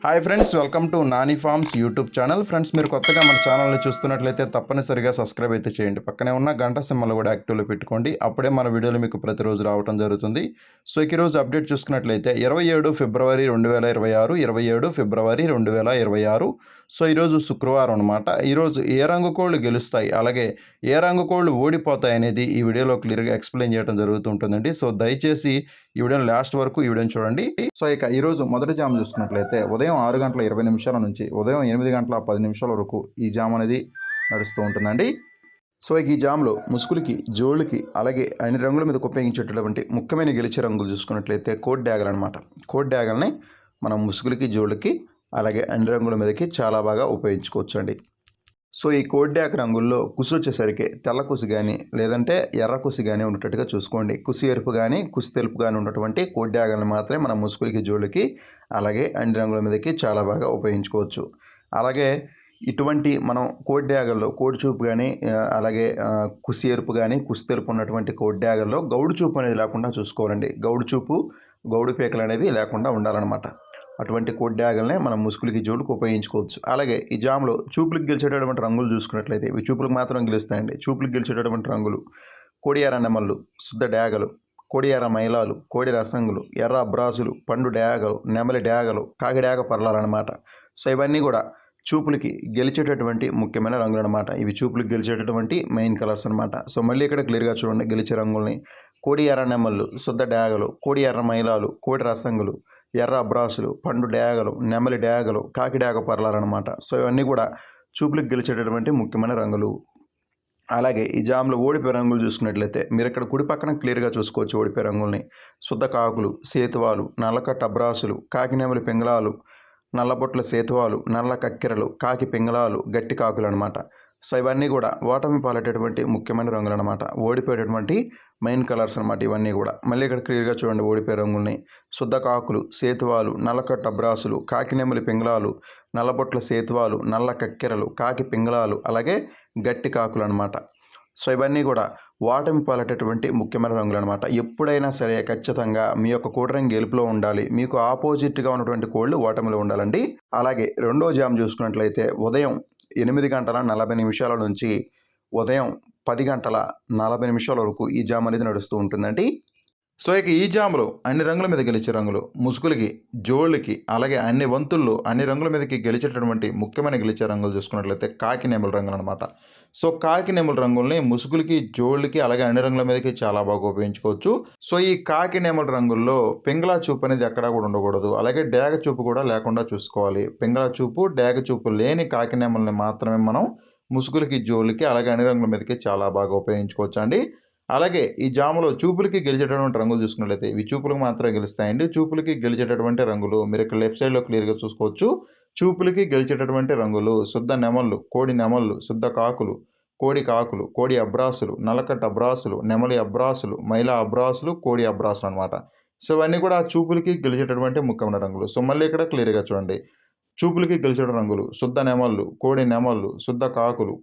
Hi friends, welcome to Nani forms YouTube channel. Friends, మీరు కొత్తగా మన ఛానల్ని చూస్తున్నట్లయితే తప్పనిసరిగా సబ్స్క్రైబ్ అయితే చేయండి. పక్కనే ఉన్న గంట సింబల్ కూడా యాక్టివ్లో పెట్టుకోండి. అప్పుడే మన వీడియోలు మీకు ప్రతిరోజు రావడం జరుగుతుంది. సో ఈరోజు అప్డేట్ చూసుకున్నట్లయితే 27 ఫిబ్రవరి 2026, 27 ఫిబ్రవరి 2026. సో ఈరోజు శుక్రవారం అనమాట. ఈరోజు ఏ రంగు కోళ్ళు గెలుస్తాయి, అలాగే ఏ రంగు కోళ్ళు ఓడిపోతాయి అనేది ఈ వీడియోలో క్లియర్గా ఎక్స్ప్లెయిన్ చేయడం జరుగుతుంటుందండి. సో దయచేసి ఈ వీడియోని లాస్ట్ వరకు ఈ వీడియోని చూడండి. సో ఇక ఈరోజు మొదటి జామ్ చూసుకున్నట్లయితే ఉదయం 6:20 నుంచి ఉదయం 8:10 వరకు ఈ జామ్ అనేది నడుస్తూ ఉంటుందండి. సో ఈ జామ్లో ముసుగులకి, జోళ్ళకి, అలాగే అన్ని రంగుల మీద ఉపయోగించేటటువంటి ముఖ్యమైన గెలిచే రంగులు చూసుకున్నట్లయితే కోడ్ డ్యాగల్ అనమాట. కోడ్ డ్యాగల్ని మనం ముసుగులకి, జోళ్ళకి, అలాగే అన్ని రంగుల మీదకి చాలా బాగా ఉపయోగించుకోవచ్చు అండి. సో ఈ కోడ్ డ్యాగ్ రంగుల్లో కుసి వచ్చేసరికి తెల్ల కుసి కానీ లేదంటే ఎర్ర కుసి కానీ ఉండేటట్టుగా చూసుకోండి. కుసి ఎరుపు కానీ కుసి తెలుపు కానీ ఉన్నటువంటి కోడ్ డ్యాగల్ని మాత్రమే మనం ముసుగులకి, జోళ్ళకి, అలాగే అన్ని రంగుల మీదకి చాలా బాగా ఉపయోగించుకోవచ్చు. అలాగే ఇటువంటి మనం కోడ్ డ్యాగల్లో కోడి చూపు కానీ అలాగే కుసి ఎరుపు కానీ కుసి తెలుపు ఉన్నటువంటి కోడ్ డ్యాగల్లో గౌడు చూపు అనేది లేకుండా చూసుకోవాలండి. గౌడు చూపు, గౌడు పీకలు అనేవి లేకుండా ఉండాలన్నమాట. అటువంటి కోడ్ డ్యాగల్నే మనం ముసుగులకి, జోళ్ళకి ఉపయోగించుకోవచ్చు. అలాగే ఈ జామ్లో చూపులకు గెలిచేటటువంటి రంగులు చూసుకున్నట్లయితే ఇవి చూపులకు మాత్రం గెలుస్తాయండి. చూపులకు గెలిచేటటువంటి రంగులు కోడి ఎర్ర నెమళ్ళు, శుద్ధ డ్యాగలు, కోడి ఎర్ర మైలాలు, కోడి రసంగులు, ఎర్ర అబ్రాసులు, పండు డ్యాగలు, నెమలి డ్యాగలు, కాకి డ్యాగ పర్లాలన్నమాట. సో ఇవన్నీ కూడా చూపులకి గెలిచేటటువంటి ముఖ్యమైన రంగులు అనమాట. ఇవి చూపులకు గెలిచేటటువంటి మెయిన్ కలర్స్ అనమాట. సో మళ్ళీ ఇక్కడ క్లియర్గా చూడండి గెలిచే రంగుల్ని. కోడి ఎర్ర నెమళ్ళు, శుద్ధ డ్యాగలు, కోడి ఎర్ర మైలాలు, కోడి రసంగులు, ఎర్ర అబ్రాసులు, పండు డ్యాగలు, నెమలి డ్యాగలు, కాకి డ్యాగ పర్లాలన్నమాట. సో ఇవన్నీ కూడా చూపులకు గెలిచేటటువంటి ముఖ్యమైన రంగులు. అలాగే ఈ జామ్లో ఓడిపోయే రంగులు చూసుకున్నట్లయితే మీరు ఇక్కడ కుడి పక్కన క్లియర్గా చూసుకోవచ్చు ఓడిపోయే రంగుల్ని. శుద్ధ కాకులు, సేతువాలు, నల్లకట్ట అబ్రాసులు, కాకి నెమలి పింగళాలు, నల్లబొట్ల సేతువాలు, నల్ల కక్కెరలు, కాకి పింగళాలు, గట్టి కాకులు అనమాట. సో ఇవన్నీ కూడా ఓటమి పాలేటటువంటి ముఖ్యమైన రంగులు అనమాట. ఓడిపోయేటటువంటి మెయిన్ కలర్స్ అనమాట ఇవన్నీ కూడా. మళ్ళీ ఇక్కడ క్లియర్గా చూడండి ఓడిపోయే రంగుల్ని. శుద్ధ కాకులు, సేతువాలు, నల్లకట్ట అబ్రాసులు, కాకి నెమలి పింగళాలు, నల్లబొట్ల సేతువాలు, నల్ల కక్కెరలు, కాకి పింగళాలు, అలాగే గట్టి కాకులు అనమాట. సో ఇవన్నీ కూడా ఓటమి పాలేటటువంటి ముఖ్యమైన రంగులు అనమాట. ఎప్పుడైనా సరే ఖచ్చితంగా మీ యొక్క కోడి రంగు గెలుపులో ఉండాలి. మీకు ఆపోజిట్గా ఉన్నటువంటి కోళ్ళు ఓటమిలో ఉండాలండి. అలాగే రెండో జామ్ చూసుకున్నట్లయితే ఉదయం 8:40 నుంచి ఉదయం 10:40 వరకు ఈ జామ్ అనేది నడుస్తూ ఉంటుందండి. సో ఇక ఈ జామ్లో అన్ని రంగుల మీద గెలిచే రంగులు ముసుగులకి, జోళ్ళకి, అలాగే అన్ని వంతుల్లో అన్ని రంగుల మీదకి గెలిచేటటువంటి ముఖ్యమైన గెలిచే రంగులు చూసుకున్నట్లయితే కాకి నెమలి రంగులు అనమాట. సో కాకి నెమలి రంగుల్ని ముసుగులకి, జోళ్ళకి, అలాగే అన్ని రంగుల మీదకి చాలా బాగా ఉపయోగించుకోవచ్చు. సో ఈ కాకి నెమలి రంగుల్లో పింగళా చూపు అనేది ఎక్కడా కూడా ఉండకూడదు. అలాగే డ్యాగ చూపు కూడా లేకుండా చూసుకోవాలి. పింగళా చూపు, డ్యాగ చూపు లేని కాకి నెమలిని మాత్రమే మనం ముసుగులకి, జోళ్ళకి, అలాగే అన్ని రంగుల మీదకి చాలా బాగా ఉపయోగించుకోవచ్చు అండి. అలాగే ఈ జాములో చూపులకి గెలిచేటటువంటి రంగులు చూసుకున్నట్లయితే ఇవి చూపులకు మాత్రమే గెలుస్తాయండి. చూపులకి గెలిచేటటువంటి రంగులు మీరు ఇక్కడ లెఫ్ట్ సైడ్లో క్లియర్గా చూసుకోవచ్చు. చూపులకి గెలిచేటటువంటి రంగులు శుద్ధ నెమళ్ళు, కోడి నెమళ్ళు, శుద్ధ కాకులు, కోడి కాకులు, కోడి అబ్రాసులు, నల్లకట్ట అబ్రాసులు, నెమలి అబ్రాసులు, మైలా అబ్రాసులు, కోడి అబ్రాసులు అనమాట. సో ఇవన్నీ కూడా చూపులకి గెలిచేటటువంటి ముఖ్యమైన రంగులు. సో మళ్ళీ ఇక్కడ క్లియర్గా చూడండి. చూపులకి గెలిచేట రంగులు శుద్ధ నెమళ్ళు, కోడి నెమళ్ళు, శుద్ధ కాకులు,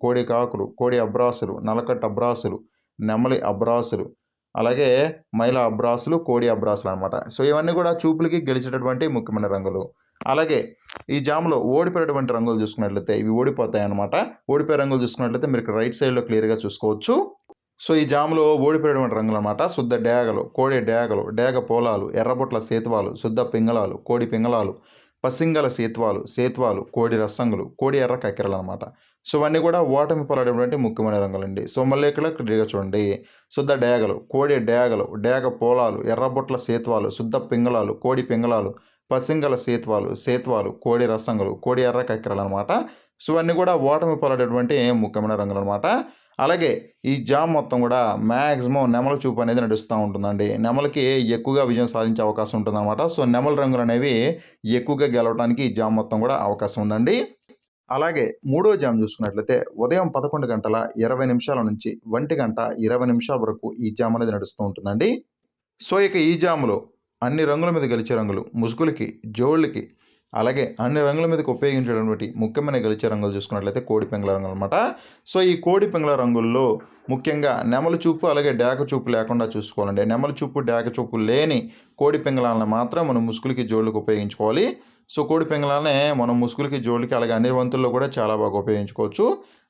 కోడి అబ్రాసులు, నల్లకట్ట అబ్రాసులు, నెమలి అబ్రాసులు, అలాగే మైల అబ్రాసులు, కోడి అబ్రాసులు అనమాట. సో ఇవన్నీ కూడా చూపులకి గెలిచేటటువంటి ముఖ్యమైన రంగులు. అలాగే ఈ జామ్లో ఓడిపోయేటువంటి రంగులు చూసుకున్నట్లయితే ఇవి ఓడిపోతాయి అనమాట. ఓడిపోయే రంగులు చూసుకున్నట్లయితే మీరు ఇక్కడ రైట్ సైడ్లో క్లియర్గా చూసుకోవచ్చు. సో ఈ జామ్లో ఓడిపోయేటువంటి రంగులు అనమాట. శుద్ధ డ్యాగలు, కోడి డ్యాగలు, డ్యాగ పోలాలు, ఎర్రబొట్ల సేతువాలు, శుద్ధ పింగళాలు, కోడి పింగళాలు, పసింగల సేతువాలు, కోడి రసంగులు, కోడి ఎర్ర కక్కెరలు అనమాట. సో ఇవన్నీ కూడా ఓటమి పాలైనటువంటి ముఖ్యమైన రంగులండి. సో మళ్ళీ ఇక్కడ క్లియర్గా చూడండి. శుద్ధ డ్యాగలు, కోడి డ్యాగలు, డ్యాగ పోలాలు, ఎర్రబొట్ల సేతువాలు, శుద్ధ పింగళాలు, కోడి పింగళాలు, పసింగల సేతువాలు, కోడి రసంగులు, కోడి ఎర్ర కక్కెరలు అనమాట. సో ఇవన్నీ కూడా ఓటమి పాలైనటువంటి ముఖ్యమైన రంగులు అనమాట. అలాగే ఈ జామ్ మొత్తం కూడా మ్యాక్సిమం నెమల చూపు అనేది నడుస్తూ ఉంటుందండి. నెమలకి ఎక్కువగా విజయం సాధించే అవకాశం ఉంటుందన్నమాట. సో నెమల రంగులు అనేవి ఎక్కువగా గెలవడానికి ఈ జామ్ మొత్తం కూడా అవకాశం ఉందండి. అలాగే మూడో జామ్ చూసుకున్నట్లయితే ఉదయం 11:20 నుంచి 1:20 వరకు ఈ జామ్ అనేది నడుస్తూ ఉంటుందండి. సో ఇక ఈ జామ్లో అన్ని రంగుల మీద గెలిచే రంగులు ముసుగులకి, జోళ్ళకి, అలాగే అన్ని రంగుల మీదకి ఉపయోగించేటటువంటి ముఖ్యమైన గెలిచే రంగులు చూసుకున్నట్లయితే కోడి పింగళ రంగులు అనమాట. సో ఈ కోడి పింగళ రంగుల్లో ముఖ్యంగా నెమల చూపు అలాగే డ్యాక చూపు లేకుండా చూసుకోవాలండి. నెమల చూపు, డ్యాక చూపు లేని కోడి పింగళాలను మాత్రం మనం ముసుగులకి, జోళ్ళకి ఉపయోగించుకోవాలి. సో కోడి పింగళాలనే మనం ముసుగులకి, జోళ్ళకి అలాగే అన్ని వంతుల్లో కూడా చాలా బాగా ఉపయోగించుకోవచ్చు.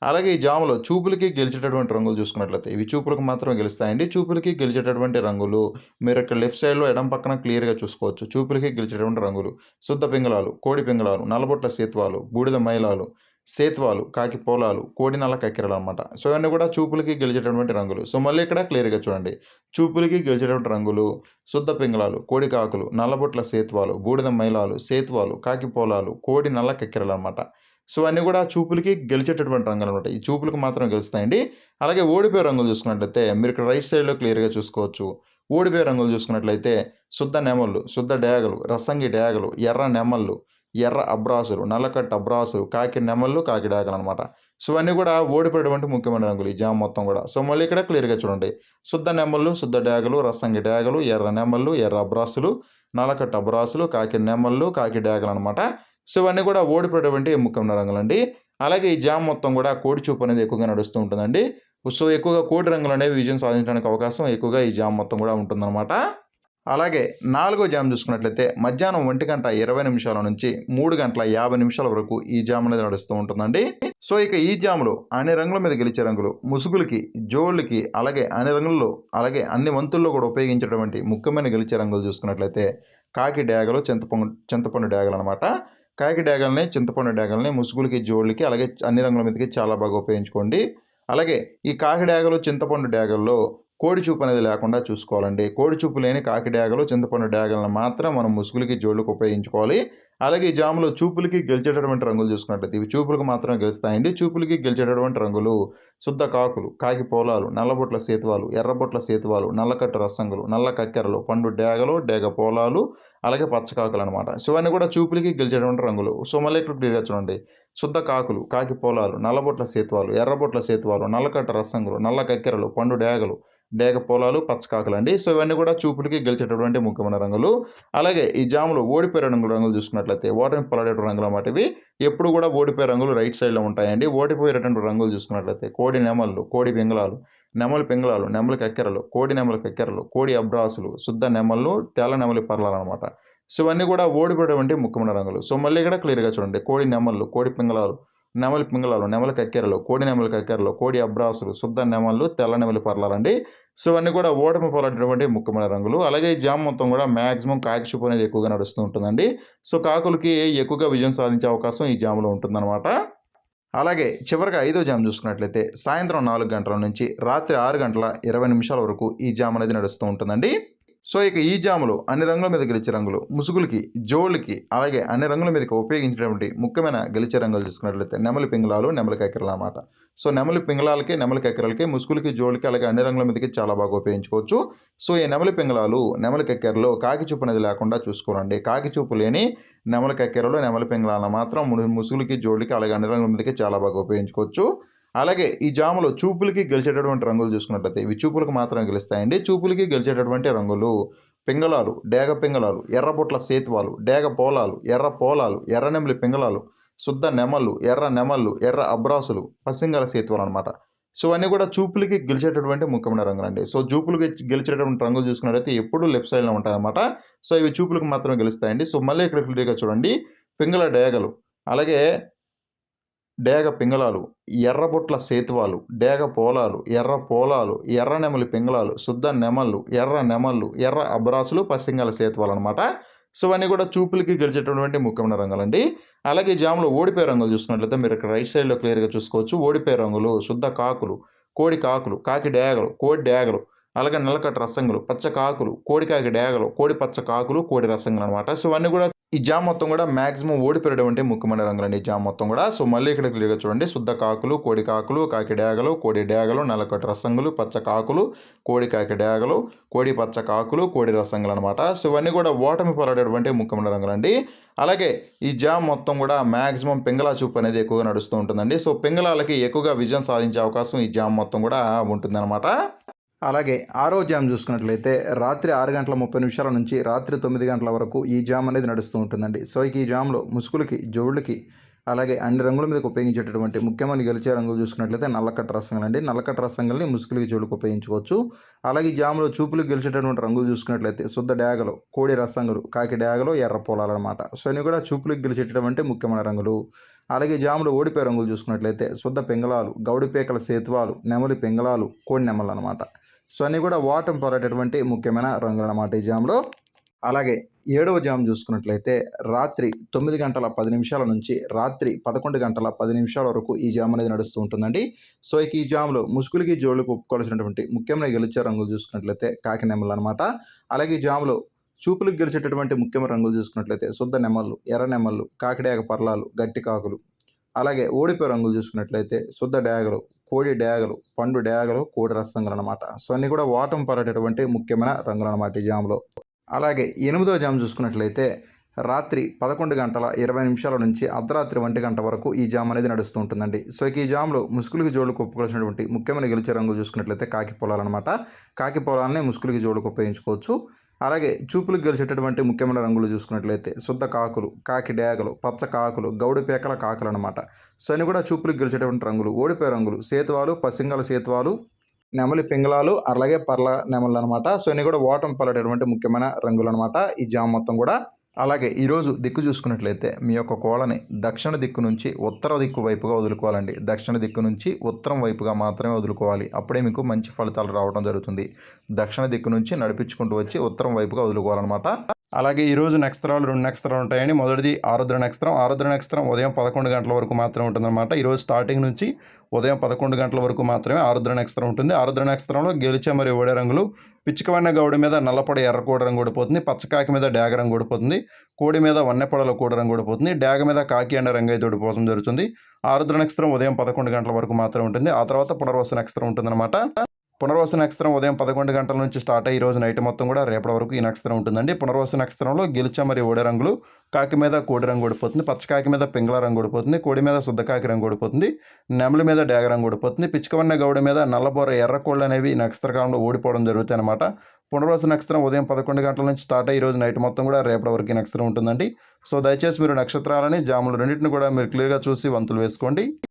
అలాగే ఈ జాములో చూపులకి గెలిచేటటువంటి రంగులు చూసుకున్నట్లయితే ఇవి చూపులకు మాత్రమే గెలుస్తాయండి. చూపులకి గెలిచేటటువంటి రంగులు మీరు ఇక్కడ లెఫ్ట్ సైడ్‌లో ఎడమ పక్కన క్లియర్‌గా చూసుకోవచ్చు. చూపులకి గెలిచేటటువంటి రంగులు శుద్ధ పింగళాలు, కోడి పింగళాలు, నల్లబొట్ల సేతువాలు, బూడిద మైలాలు, సేతువాలు, కాకి పోలాలు, కోడి నల్ల కక్కెరలనమాట. సో ఇవన్నీ కూడా చూపులకి గెలిచేటటువంటి రంగులు. సో మళ్ళీ ఇక్కడ క్లియర్‌గా చూడండి. చూపులకి గెలిచేటటువంటి రంగులు శుద్ధ పింగళాలు, కోడి కాకులు, నల్లబొట్ల సేతువాలు, బూడిద మైలాలు, సేతువాలు, కాకి పోలాలు, కోడి నల్ల కక్కెరలనమాట. సో అన్నీ కూడా చూపులకి గెలిచేటటువంటి రంగులనమాట. ఈ చూపులకు మాత్రమే గెలుస్తాయండి. అలాగే ఓడిపోయే రంగులు చూసుకున్నట్లయితే మీరు ఇక్కడ రైట్ సైడ్‌లో క్లియర్‌గా చూసుకోవచ్చు. ఓడిపోయే రంగులు చూసుకున్నట్లయితే శుద్ధ నెమళ్ళు, శుద్ధ డేగలు, రసంగి డేగలు, ఎర్ర నెమళ్ళు, ఎర్ర అబ్రాసులు, నల్లకట్ట అబ్రాసులు, కాకి నెమళ్ళు, కాకి డేగలనమాట. సో ఇవన్నీ కూడా ఓడిపోయేటువంటి ముఖ్యమైన రంగులు ఈ జామ మొత్తం కూడా. సో మళ్ళీ ఇక్కడ క్లియర్‌గా చూడండి. శుద్ధ నెమళ్ళు, శుద్ధ డేగలు, రసంగి డేగలు, ఎర్ర నెమళ్ళు, ఎర్ర అబ్రాసులు, నల్లకట్ట అబ్రాసులు, కాకి నెమళ్ళు, కాకి డేగలనమాట. సో ఇవన్నీ కూడా ఓడిపోయేటువంటి ముఖ్యమైన రంగులండి. అలాగే ఈ జామ మొత్తం కూడా కోడి చూపు అనేది ఎక్కువగా నడుస్తూ ఉంటుందండి. సో ఎక్కువగా కోడి రంగులనేవి విజయం సాధించడానికి అవకాశం ఎక్కువగా ఈ జామ మొత్తం కూడా ఉంటుందన్నమాట. అలాగే నాలుగో జామ్ చూసుకున్నట్లయితే మధ్యాహ్నం 1:20 నుంచి 3:50 వరకు ఈ జామ్ అనేది నడుస్తూ ఉంటుందండి. సో ఇక ఈ జాములో అన్ని రంగుల మీద గెలిచే రంగులు ముసుగులకి, జోళ్ళకి అలాగే అన్ని రంగుల్లో అలాగే అన్ని వంతుల్లో కూడా ఉపయోగించేటువంటి ముఖ్యమైన గెలిచే రంగులు చూసుకున్నట్లయితే కాకి డేగలు, చింతపండు డేగలు అనమాట. కాకి డేగల్ని, చింతపండు డేగల్ని ముసుగులకి, జోళ్ళకి అలాగే అన్ని రంగుల మీదకి చాలా బాగా ఉపయోగించుకోండి. అలాగే ఈ కాకి డేగలు, చింతపండు డేగల్లో కోడి చూపు అనేది లేకుండా చూసుకోవాలండి. కోడి చూపు లేని కాకి డేగలు, చింతపండు డేగలను మాత్రం మనం ముసుగులకి, జోళ్ళకి ఉపయోగించుకోవాలి. అలాగే ఈ జాములో చూపులకి గెలిచేటటువంటి రంగులు చూసుకున్నట్లయితే ఇవి చూపులకు మాత్రమే గెలుస్తాయండి. చూపులకి గెలిచేటటువంటి రంగులు శుద్ధ కాకులు, కాకి పోలాలు, నల్లబొట్ల సేతువాలు, ఎర్రబొట్ల సేతువాలు, నల్లకట్టు రసంగులు, నల్ల కక్కెరలు, పండు డేగలు, డేగ పోలాలు అలాగే పచ్చకాకులు అనమాట. సో ఇవన్నీ కూడా చూపులకి గెలిచేటువంటి రంగులు. సో మళ్ళీ ఇక్కడ క్లియర్‌గా చూడండి. శుద్ధ కాకులు, కాకి పోలాలు, నల్లబొట్ల సేతువాలు, ఎర్రబొట్ల సేతువాలు, నల్లకట్ట రసంగులు, నల్ల కక్కెరలు, పండు డేగలు, డేగ పోలాలు, పచ్చకాకులండి. సో ఇవన్నీ కూడా చూపులకి గెలిచేటటువంటి ముఖ్యమైన రంగులు. అలాగే ఈ జాములో ఓడిపోయే రంగులు చూసుకున్నట్లయితే ఓటమి పాలయ్యేటువంటి రంగులు అన్నమాట ఇవి. ఎప్పుడు కూడా ఓడిపోయే రంగులు రైట్ సైడ్‌లో ఉంటాయండి. ఓడిపోయేటటువంటి రంగులు చూసుకున్నట్లయితే కోడి నెమళ్ళు, కోడి పింగళాలు, నెమలి పింగళాలు, నెమలి కక్కెరలు, కోడి నెమలి కక్కెరలు, కోడి అబ్రాసులు, శుద్ధ నెమళ్ళు, తెల్ల నెమలి పర్లాలనమాట. సో ఇవన్నీ కూడా ఓడిపోయేటువంటి ముఖ్యమైన రంగులు. సో మళ్ళీ ఇక్కడ క్లియర్‌గా చూడండి. కోడి నెమళ్ళు, కోడి పింగళాలు, నెమలి పింగళాలు, నెమలి కక్కెరలు, కోడి నెమలి కక్కెరలు, కోడి అబ్రాసులు, శుద్ధ నెమళ్ళు, తెల్ల నెమలి పర్లాలండి. సో ఇవన్నీ కూడా ఓటమి పాలైనటువంటి ముఖ్యమైన రంగులు. అలాగే ఈ జామ్ మొత్తం కూడా మాక్సిమం కాకి చూపు అనేది ఎక్కువగా నడుస్తూ ఉంటుందండి. సో కాకులకి ఎక్కువగా విజయం సాధించే అవకాశం ఈ జామ్‌లో ఉంటుందన్నమాట. అలాగే చివరగా ఐదో జామ్ చూసుకున్నట్లయితే సాయంత్రం 4 గంటల నుంచి రాత్రి 6:20 వరకు ఈ జామ్ అనేది నడుస్తూ ఉంటుందండి. సో ఇక ఈ జాములో అన్ని రంగుల మీద గెలిచే రంగులు ముసుగులకి, జోళ్ళకి అలాగే అన్ని రంగుల మీదకి ఉపయోగించినటువంటి ముఖ్యమైన గెలిచే రంగులు చూసుకున్నట్లయితే నెమలి పింగళాలు, నెమలి కక్కెరలు అన్నమాట. సో నెమలి పింగళాలకి, నెమలి కక్కెరలకి, ముసుగులకి, జోళ్ళకి అలాగే అన్ని రంగుల మీదకి చాలా బాగా ఉపయోగించుకోవచ్చు. సో ఈ నెమలి పింగళాలు, నెమలి కక్కెరలు కాకి చూపు అనేది లేకుండా చూసుకోవాలండి. కాకి చూపు లేని నెమలి కక్కెరలు, నెమలి పింగళాలను మాత్రం ముసుగులకి, జోళ్ళకి అలాగే అన్ని రంగుల మీదకి చాలా బాగా ఉపయోగించుకోవచ్చు. అలాగే ఈ జాములో చూపులకి గెలిచేటటువంటి రంగులు చూసుకున్నట్లయితే ఇవి చూపులకు మాత్రమే గెలుస్తాయండి. చూపులకి గెలిచేటటువంటి రంగులు పింగళాలు, డేగ పింగళాలు, ఎర్రబొట్ల సేతువాలు, డేగ పోలాలు, ఎర్ర పోలాలు, ఎర్ర నెమలి పింగళాలు, శుద్ధ నెమళ్ళు, ఎర్ర నెమళ్ళు, ఎర్ర అబ్రాసులు, పసింగల సేతువాలు అనమాట. సో అన్నీ కూడా చూపులకి గెలిచేటటువంటి ముఖ్యమైన రంగులండి. సో చూపులకి గెలిచేటటువంటి రంగులు చూసుకున్నట్లయితే ఎప్పుడూ లెఫ్ట్ సైడ్‌లో ఉంటాయన్నమాట. సో ఇవి చూపులకు మాత్రమే గెలుస్తాయండి. సో మళ్ళీ ఇక్కడ క్లియర్‌గా చూడండి. పింగళ డేగలు అలాగే డేగ పింగళాలు, ఎర్రబొట్ల సేతువాలు, డేగ పోలాలు, ఎర్ర పోలాలు, ఎర్ర నెమలి పింగళాలు, శుద్ధ నెమళ్ళు, ఎర్ర నెమళ్ళు, ఎర్ర అబ్రాసులు, పసింగల సేతువాలు అనమాట. సో ఇవన్నీ కూడా చూపులకి గెలిచేటటువంటి ముఖ్యమైన రంగులండి. అలాగే ఈ జాములో ఓడిపోయే రంగులు చూసుకున్నట్లయితే మీరు ఇక్కడ రైట్ సైడ్‌లో క్లియర్‌గా చూసుకోవచ్చు. ఓడిపోయే రంగులు శుద్ధ కాకులు, కోడి కాకులు, కాకి డేగలు, కోడి డేగలు అలాగే నల్లకట్ట రసంగులు, పచ్చ కాకులు, కోడి కాకి డేగలు, కోడి పచ్చ కాకులు, కోడి రసంగులు అనమాట. సో ఇవన్నీ కూడా ఈ జామ్ మొత్తం కూడా మాక్సిమం ఓడిపోయేటువంటి ముఖ్యమైన రంగులండి ఈ జామ్ మొత్తం కూడా. సో మళ్ళీ ఇక్కడ క్లియర్‌గా చూడండి. శుద్ధ కాకులు, కోడి కాకులు, కాకి డేగలు, కోడి డేగలు, నల్లకట్ట రసంగులు, పచ్చ కాకులు, కోడి కాకి డేగలు, కోడి పచ్చ కాకులు, కోడి రసంగులు అనమాట. సో ఇవన్నీ కూడా ఓటమి పాలైనటువంటి ముఖ్యమైన రంగులండి. అలాగే ఈ జామ్ మొత్తం కూడా మాక్సిమం పింగళా చూపు అనేది ఎక్కువగా నడుస్తూ ఉంటుందండి. సో పింగళాలకి ఎక్కువగా విజయం సాధించే అవకాశం ఈ జామ్ మొత్తం కూడా ఉంటుందన్నమాట. అలాగే ఆరో జామ్ చూసుకున్నట్లయితే రాత్రి 6:30 నుంచి రాత్రి 9 గంటల వరకు ఈ జామ్ అనేది నడుస్తూ ఉంటుందండి. సో ఈ జామ్లో ముసుగులకి, జోళ్ళకి అలాగే అన్ని రంగుల మీదకి ఉపయోగించేటటువంటి ముఖ్యమైన గెలిచే రంగులు చూసుకున్నట్లయితే నల్లకట్ట రసంగులండి. నల్లకట్ట రసంగుల్ని ముసుగులకి చెవులకు ఉపయోగించుకోవచ్చు. అలాగే ఈ జాములో చూపులకు గెలిచేటటువంటి రంగులు చూసుకున్నట్లయితే శుద్ధ డేగలు, కోడి రసంగులు, కాకి డేగలు, ఎర్ర పొలాలన్నమాట. సో ఇవి కూడా చూపులకు గెలిచేటటువంటి ముఖ్యమైన రంగులు. అలాగే జాములో ఓడిపోయే రంగులు చూసుకున్నట్లయితే శుద్ధ పింగళాలు, గౌడి పేకల సేతువాలు, నెమలి పింగళాలు, కోడి నెమలు అనమాట. సో అన్నీ కూడా ఓటమి పారేటటువంటి ముఖ్యమైన రంగులు అన్నమాట ఈ జాములో. అలాగే 7వ జామ్ చూసుకున్నట్లయితే రాత్రి 9 గంటల 10 నిమిషాల నుంచి రాత్రి 11 గంటల 10 నిమిషాల వరకు ఈ జామ్ అనేది నడుస్తూ ఉంటుందండి. సో ఇక ఈ జామ్లో ముసుగులకి జోళ్ళకు ఒప్పుకోవాల్సినటువంటి ముఖ్యమైన గెలిచే రంగులు చూసుకున్నట్లయితే కాకి నెమలు అనమాట. అలాగే ఈ జామ్లో చూపులకు గెలిచేటటువంటి ముఖ్యమైన రంగులు చూసుకున్నట్లయితే శుద్ధ నెమళ్ళు, ఎర్ర నెమళ్ళు, కాకిడేగ పర్లాలు, గట్టి కాకులు. అలాగే ఓడిపోయే రంగులు చూసుకున్నట్లయితే శుద్ధ డేగలు, కోడి డేగలు, పండు డేగలు, కోడి రసంగులు అనమాట. సో అన్నీ కూడా ఓటమి పడేటటువంటి ముఖ్యమైన రంగులు అనమాట ఈ జామ్లో. అలాగే 8వ జామ్ చూసుకున్నట్లయితే రాత్రి 11 గంటల 20 నిమిషాల నుంచి అర్ధరాత్రి 1 గంట వరకు ఈ జామ్ అనేది నడుస్తూ ఉంటుందండి. సో ఇక ఈ జామ్లో ముసుగులకి జోళ్ళకు ఒప్పుకోవాల్సినటువంటి ముఖ్యమైన గెలిచే రంగులు చూసుకున్నట్లయితే కాకి పొలాలు అనమాట. కాకి పొలాలని ముసుగులకి జోళ్ళకు ఉపయోగించుకోవచ్చు. అలాగే చూపులకు గెలిచేటటువంటి ముఖ్యమైన రంగులు చూసుకున్నట్లయితే శుద్ధ కాకులు, కాకి డేగలు, పచ్చ కాకులు, గౌడి పేకల కాకులు అనమాట. సో అన్ని కూడా చూపులకు గెలిచేటటువంటి రంగులు. ఓడిపోయే రంగులు సేతువాలు, పసింగల సేతువాలు, నెమలి పింగళాలు, అలాగే పర్ల నెమళ్ళు అనమాట. సో ఇన్ని కూడా ఓటమి పడేటటువంటి ముఖ్యమైన రంగులు అనమాట ఈ జామ్ మొత్తం కూడా. అలాగే ఈరోజు దిక్కు చూసుకున్నట్లయితే మీ యొక్క కోళ్ళని దక్షిణ దిక్కు నుంచి ఉత్తర దిక్కు వైపుగా వదులుకోవాలండి. దక్షిణ దిక్కు నుంచి ఉత్తరం వైపుగా మాత్రమే వదులుకోవాలి. అప్పుడే మీకు మంచి ఫలితాలు రావడం జరుగుతుంది. దక్షిణ దిక్కు నుంచి నడిపించుకుంటూ వచ్చి ఉత్తరం వైపుగా వదులుకోవాలన్నమాట. అలాగే ఈరోజు నక్షత్రాలు 2 నక్షత్రాలు ఉంటాయండి. మొదటిది ఆరుద్ర నక్షత్రం. ఆరుద్ర నక్షత్రం ఉదయం 11 గంటల వరకు మాత్రమే ఉంటుందన్నమాట. ఈరోజు స్టార్టింగ్ నుంచి ఉదయం 11 గంటల వరకు మాత్రమే ఆరుద్ర నక్షత్రం ఉంటుంది. ఆరుద్ర నక్షత్రంలో గెలిచే మరియు ఓడే రంగులు పిచ్చికవన్న గౌడి మీద నల్లపొడి ఎర్ర కోడి రంగు ఓడిపోతుంది. పచ్చకాకి మీద డాగ రంగు ఓడిపోతుంది. కోడి మీద వన్నెపొడల కోడి రంగు ఓడిపోతుంది. డాగ మీద కాకి అనే రంగు అయితే ఓడిపోవడం జరుగుతుంది. ఆరుద్ర నక్షత్రం ఉదయం 11 గంటల వరకు మాత్రమే ఉంటుంది. ఆ తర్వాత పునర్వసు నక్షత్రం ఉంటుందన్నమాట. పునర్వసు నక్షత్రం ఉదయం 11 గంటల నుంచి స్టార్ట్ అయ్యి ఈరోజు నైట్ మొత్తం కూడా రేపటి వరకు ఈ నక్షత్రం ఉంటుందండి. పునర్వసు నక్షత్రంలో గెలిచ మరియు ఓడే రంగులు కాకి మీద కోడి రంగు ఓడిపోతుంది. పచ్చకాకి మీద పింగళ రంగు ఓడిపోతుంది. కోడి మీద శుద్ధకాకి రంగు ఓడిపోతుంది. నెమలి మీద డాగ రంగు ఓడిపోతుంది. పిచ్చుకవన్న గౌడి మీద నల్లబోర ఎర్ర కోళ్ళు అనేవి నక్షత్రకాలంలో ఓడిపోవడం జరుగుతాయి అనమాట. పునర్వసు నక్షత్రం ఉదయం 11 గంటల నుంచి స్టార్ట్ అయ్యి ఈరోజు నైట్ మొత్తం కూడా రేపటి వరకు ఈ నక్షత్రం ఉంటుందండి. సో దయచేసి మీరు నక్షత్రాలని జాములు రెండింటిని కూడా మీరు క్లియర్గా చూసి వంతులు వేసుకోండి.